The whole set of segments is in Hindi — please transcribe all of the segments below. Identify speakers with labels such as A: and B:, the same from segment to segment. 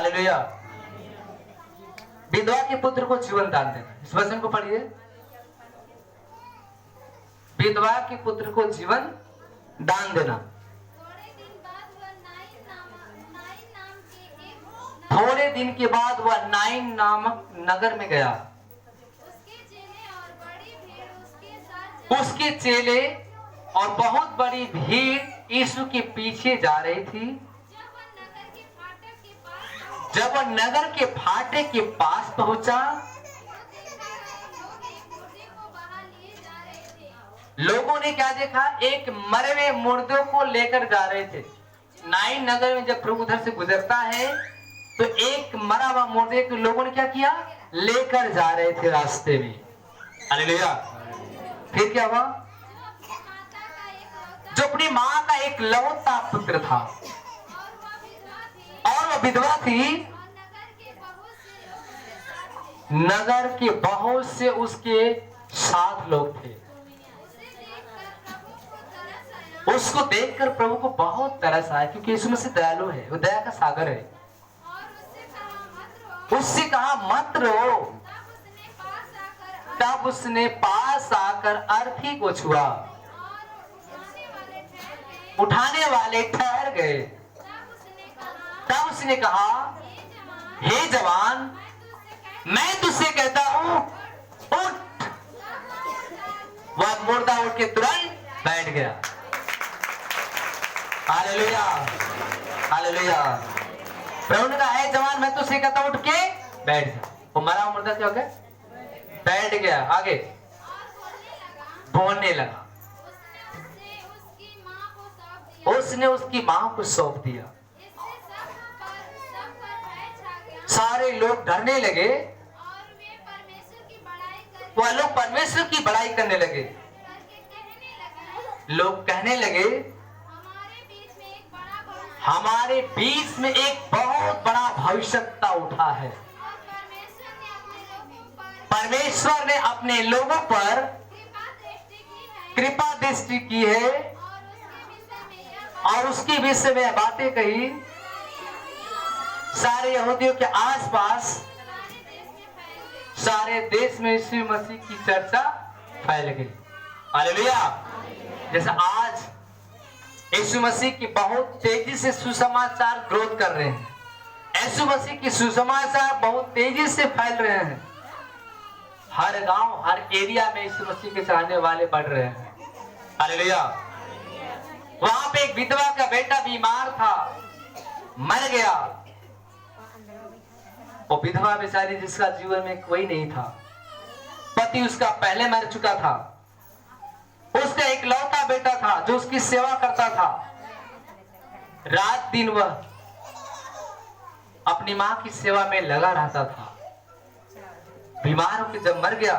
A: हालेलुया। विधवा के पुत्र को जीवन दान देना, इस वचन को पढ़िए। विधवा के पुत्र को जीवन दान देना। थोड़े दिन के बाद वह नाइन नामक नगर में गया। उसके चेले और बहुत बड़ी भीड़ यीशु के पीछे जा रही थी। जब वह नगर के फाटक के पास पहुंचा, लोगों ने क्या देखा? एक मरे हुए मुर्दे को लेकर जा रहे थे। नाइन नगर में जब प्रभु उधर से गुजरता है तो एक मरा हुआ मुर्दे को लोगों ने क्या किया? लेकर जा रहे थे रास्ते में। हालेलुया। फिर क्या हुआ? जो अपनी मां का एक लौता पुत्र था और वह विधवा थी, नगर के बहुत से उसके साथ लोग थे। उसको देखकर प्रभु को बहुत तरस आया, क्योंकि यीशु मसीह दयालु है, वो दया का सागर है। उससे कहा मत रो। तब उसने पास आकर अर्थी को छुआ। उठाने वाले ठहर गए। तब उसने कहा, हे जवान, मैं तुझसे कहता हूं, उठ। वह मुर्दा उठ के तुरंत बैठ गया। Hallelujah, hallelujah. प्रभु ने कहा, हे जवान, मैं तुझसे कहता हूं, उठ के बैठ जा। वो मरा मुर्दा क्या हो गया? बैठ गया। आगे बोलने लगा। उसने उसकी मां को सौंप दिया। सारे लोग डरने लगे। वह लोग परमेश्वर की बड़ाई करने लगे। लोग कहने लगे, हमारे बीच में एक बहुत बड़ा भविष्यवक्ता उठा है। परमेश्वर ने अपने लोगों पर कृपा दृष्टि की है और उसके विषय में बातें कही। सारे यहूदियों के आसपास, सारे देश में यीशु मसीह की चर्चा फैल गई। हालेलुया। जैसे आज यीशु मसीह की बहुत तेजी से सुसमाचार ग्रोथ कर रहे हैं। यीशु मसीह की सुसमाचार बहुत तेजी से फैल रहे हैं। हर गांव, हर एरिया में यीशु मसीह के चाहने वाले बढ़ रहे हैं। हालेलुया। वहां पे एक विधवा का बेटा बीमार था, मर गया। वो विधवा बेचारी, जिसका जीवन में कोई नहीं था, पति उसका पहले मर चुका था। उसका एक लौता बेटा था जो उसकी सेवा करता था। रात दिन वह अपनी मां की सेवा में लगा रहता था। बीमार होकर जब मर गया,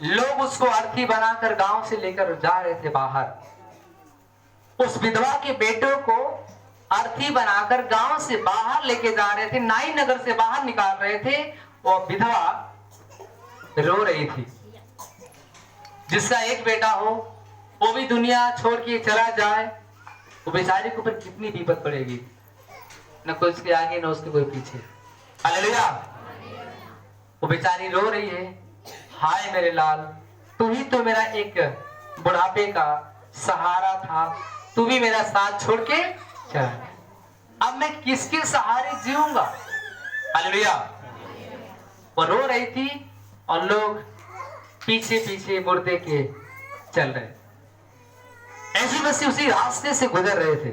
A: लोग उसको अर्थी बनाकर गांव से लेकर जा रहे थे बाहर। उस विधवा के बेटों को अर्थी बनाकर गांव से बाहर लेके जा रहे थे, नाइन नगर से बाहर निकाल रहे थे। वो विधवा रो रही थी। जिसका एक बेटा हो, वो भी दुनिया छोड़ के चला जाए, वो बेचारे के ऊपर कितनी विपत पड़ेगी। न कोई उसके आगे, न उसके कोई पीछे। हालेलुया। वो बेचारी रो रही है, हाय मेरे लाल, तू ही तो मेरा एक बुढ़ापे का सहारा था, तू भी मेरा साथ छोड़ के चला, अब मैं किसके सहारे जीऊंगा। हालेलुया। वो रो रही थी और लोग पीछे पीछे मुर्दे के चल रहे। यीशु मसीह उसी रास्ते से गुजर रहे थे।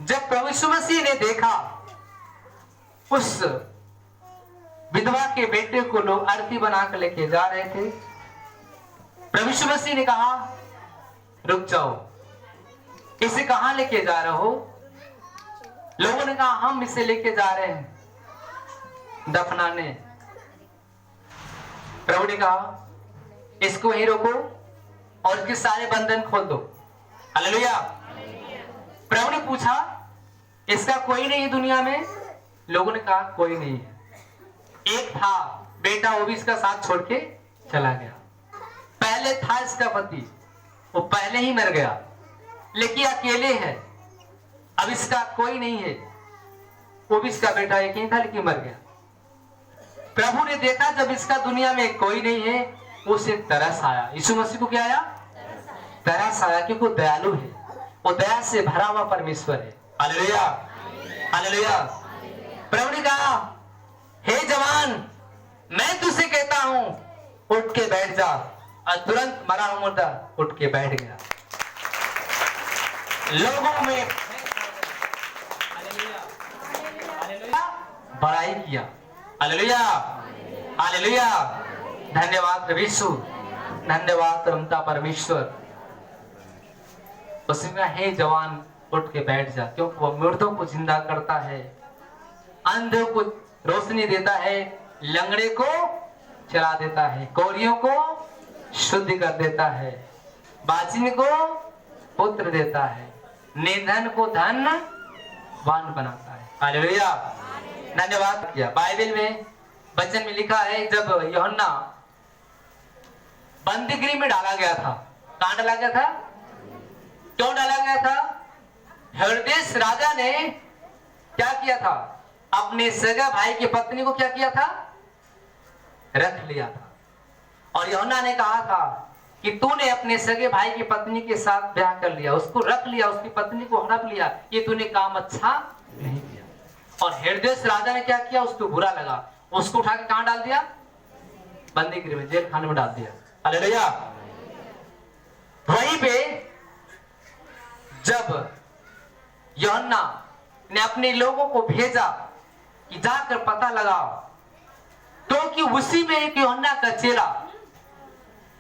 A: जब प्रभु यीशु मसीह ने देखा उस विधवा के बेटे को लोग अर्थी बनाकर लेके जा रहे थे, प्रभु यीशु मसीह ने कहा, रुक जाओ, इसे कहां लेके जा रहे हो? लोगों ने कहा, हम इसे लेके जा रहे हैं दफनाने। प्रभु ने कहा, इसको वहीं रोको और इसके सारे बंधन खोल दो। हालेलुया। प्रभु ने पूछा, इसका कोई नहीं है दुनिया में? लोगों ने कहा, कोई नहीं है। एक था बेटा, वो भी इसका साथ छोड़ के चला गया। पहले था इसका पति, वो पहले ही मर गया, लेकिन अकेले है, अब इसका कोई नहीं है। वो भी इसका बेटा एक ही था लेकिन मर गया। प्रभु ने देखा जब इसका दुनिया में कोई नहीं है, उसे तरस आया। यीशु मसीह को क्या आया? तरस आया, क्योंकि वो दयालु है, वो दया से भरा हुआ परमेश्वर है। Hallelujah, hallelujah. प्रभु ने कहा, हे जवान, मैं तुझसे कहता हूं उठ के बैठ जा। और तुरंत मरा हुआ मुर्दा उठ के बैठ गया। लोगों में बड़ाई किया। Hallelujah, hallelujah. धन्यवाद प्रभु यीशु, धन्यवाद परमता परमेश्वर। उसने कहा, हे जवान उठ के बैठ जा, क्योंकि वो मृतों को जिंदा करता है, अंधों को रोशनी देता है, लंगड़े को चला देता है, कोरियों को शुद्ध कर देता है, बाजिन को पुत्र देता है, निर्धन को धनवान बनाता है। हालेलुया, धन्यवाद किया। बाइबल में वचन में लिखा है, जब यूहन्ना बंदीगृह में डाला गया था, कहां डाला गया था? क्यों डाला गया था? हेरोदेस राजा ने क्या किया था? अपने सगा भाई की पत्नी को क्या किया था? रख लिया था। और यूहन्ना ने कहा था कि तूने अपने सगे भाई की पत्नी के साथ ब्याह कर लिया, उसको रख लिया, उसकी पत्नी को हड़प लिया, ये तूने काम अच्छा नहीं किया। और हेरोदेस राजा ने क्या किया? उसको बुरा लगा, उसको उठा के कहां डाल दिया? बंदीगृह में, जेल खाने में डाल दिया। हालेलुया। वहीं पे जब यूहन्ना ने अपने लोगों को भेजा कि जाकर पता लगाओ, क्योंकि उसी में एक यूहन्ना का चेला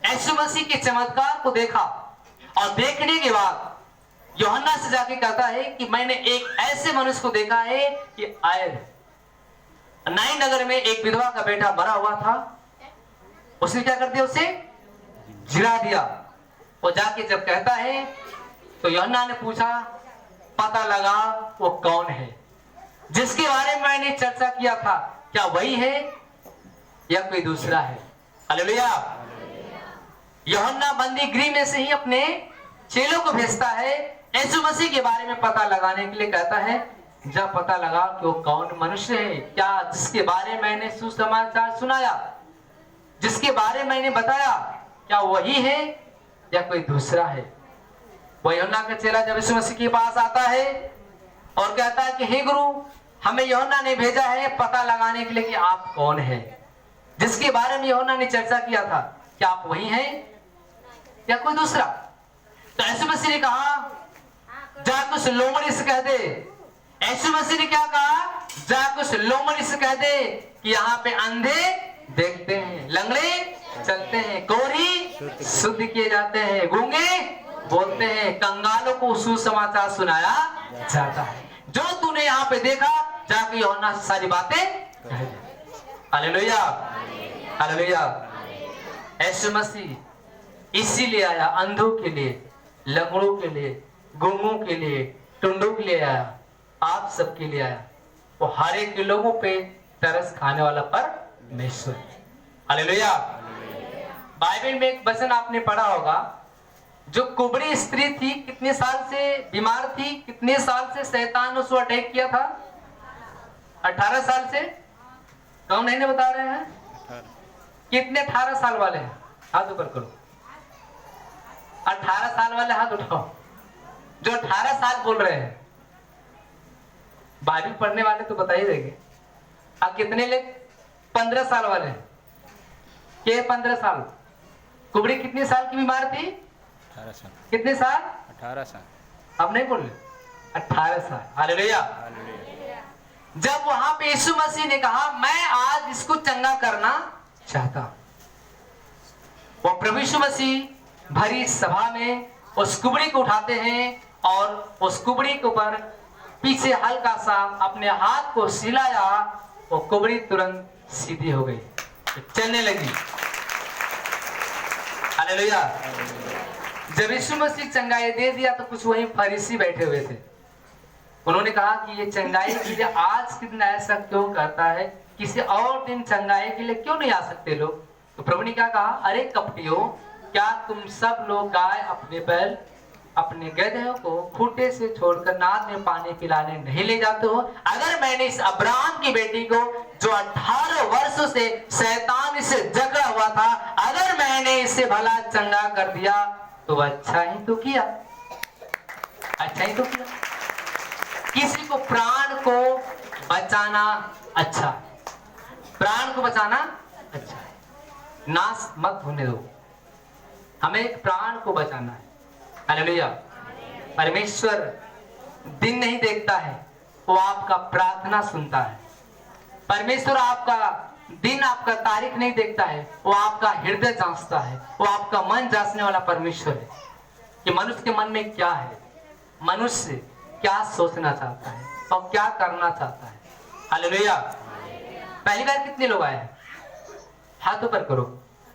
A: यीशु मसीह के चमत्कार को देखा, और देखने के बाद यूहन्ना से जाके कहता है कि मैंने एक ऐसे मनुष्य को देखा है कि आयल नाइन नगर में एक विधवा का बेटा मरा हुआ था, उसने क्या कर दिया? उसे जिला दिया। वो जाके जब कहता है तो यूहन्ना ने पूछा, पता लगा वो कौन है जिसके बारे में मैंने चर्चा किया था, क्या वही है या कोई दूसरा है? हालेलुया। यूहन्ना बंदी गृह में से ही अपने चेलों को भेजता है यीशु मसीह के बारे में पता लगाने के लिए। कहता है, जब पता लगा कि वो कौन मनुष्य है, क्या जिसके बारे में मैंने सुसमाचार सुनाया, जिसके बारे में मैंने बताया, क्या वही है या कोई दूसरा है? वो यूहन्ना का चेला जब यीशु मसीह के पास आता है और कहता है कि हे गुरु, हमें यूहन्ना ने भेजा है पता लगाने के लिए कि आप कौन है, जिसके बारे में यूहन्ना ने चर्चा किया था, क्या आप वही हैं या कोई दूसरा? तो यीशु मसीह ने कहा, जाकर उस लोमड़ी से कह दे। यीशु मसीह ने क्या कहा? जाकर उस लोमड़ी से कह दे कि यहाँ पे अंधे देखते हैं, लंगड़े चलते हैं, कोढ़ी शुद्ध किए जाते हैं, गूंगे बोलते हैं, कंगालों को सुसमाचार सुनाया जाता है। जो तूने यहाँ पे देखा, जाके यूहन्ना से सारी बातें कह दे। Hallelujah, hallelujah. यीशु मसीह इसीलिए आया, अंधों के लिए, लंगड़ों के लिए, गूंगों के लिए, टुंडों के लिए आया, आप सबके लिए आया। वो हर एक लोगों पे तरस खाने वाला परमेश्वर। हालेलुया। बाइबल में एक वचन आपने पढ़ा होगा, जो कुबड़ी स्त्री थी, कितने साल से बीमार थी, कितने साल से शैतान ने उसको अटैक किया था? 18 साल से। कौन नहीं बता रहे हैं? कितने 18 साल वाले हैं? हाथ ऊपर करो। 18 साल वाले हाथ उठाओ, जो 18 साल बोल रहे हैं। बाइबल पढ़ने वाले तो बता ही देंगे। अब कितने ले? 15 साल वाले के 15 साल। कुबड़ी कितने साल की बीमार थी?
B: 18 साल।
A: कितने साल?
B: 18 साल।
A: अब नहीं बोल रहे? 18 साल। हालेलुया। जब वहां पे यीशु मसीह ने कहा, मैं आज इसको चंगा करना चाहता, वो प्रभु यीशु मसीह भरी सभा में उस कुबड़ी को उठाते हैं और उस कुबड़ी के ऊपर पीछे हल्का सा अपने हाथ को सिलाया, वो कुबड़ी तुरंत सीधी हो गई, चलने लगी। हालेलुया। जब यीशु मसीह चंगाई दे दिया तो कुछ वहीं फरीसी बैठे हुए थे। उन्होंने कहा कि ये चंगाई के लिए आज के दिन ऐसा क्यों करता है, किसी और दिन चंगाई के लिए क्यों नहीं आ सकते लोग? तो प्रभु ने क्या कहा? अरे कपटियों, क्या तुम सब लोग गाय अपने बैल अपने गधे को खूंटे से छोड़कर नाद में पानी पिलाने नहीं ले जाते हो? अगर मैंने इस अब्राहम की बेटी को जो 18 वर्षों से शैतान से जकड़ा हुआ था, अगर मैंने इसे भला चंगा कर दिया तो अच्छा ही तो किया, अच्छा ही तो किया। किसी को प्राण को बचाना अच्छा, प्राण को बचाना अच्छा है, नाश मत होने दो, हमें प्राण को बचाना है। हालेलुया। परमेश्वर दिन नहीं देखता है, वो आपका प्रार्थना सुनता है। परमेश्वर आपका दिन, आपका तारीख नहीं देखता है, वो आपका हृदय जांचता है। वो आपका मन जांचने वाला परमेश्वर है कि मनुष्य के मन में क्या है, मनुष्य क्या सोचना चाहता है और क्या करना चाहता है। हालेलुया। पहली बार कितने लोग आए हैं? हाथ ऊपर करो।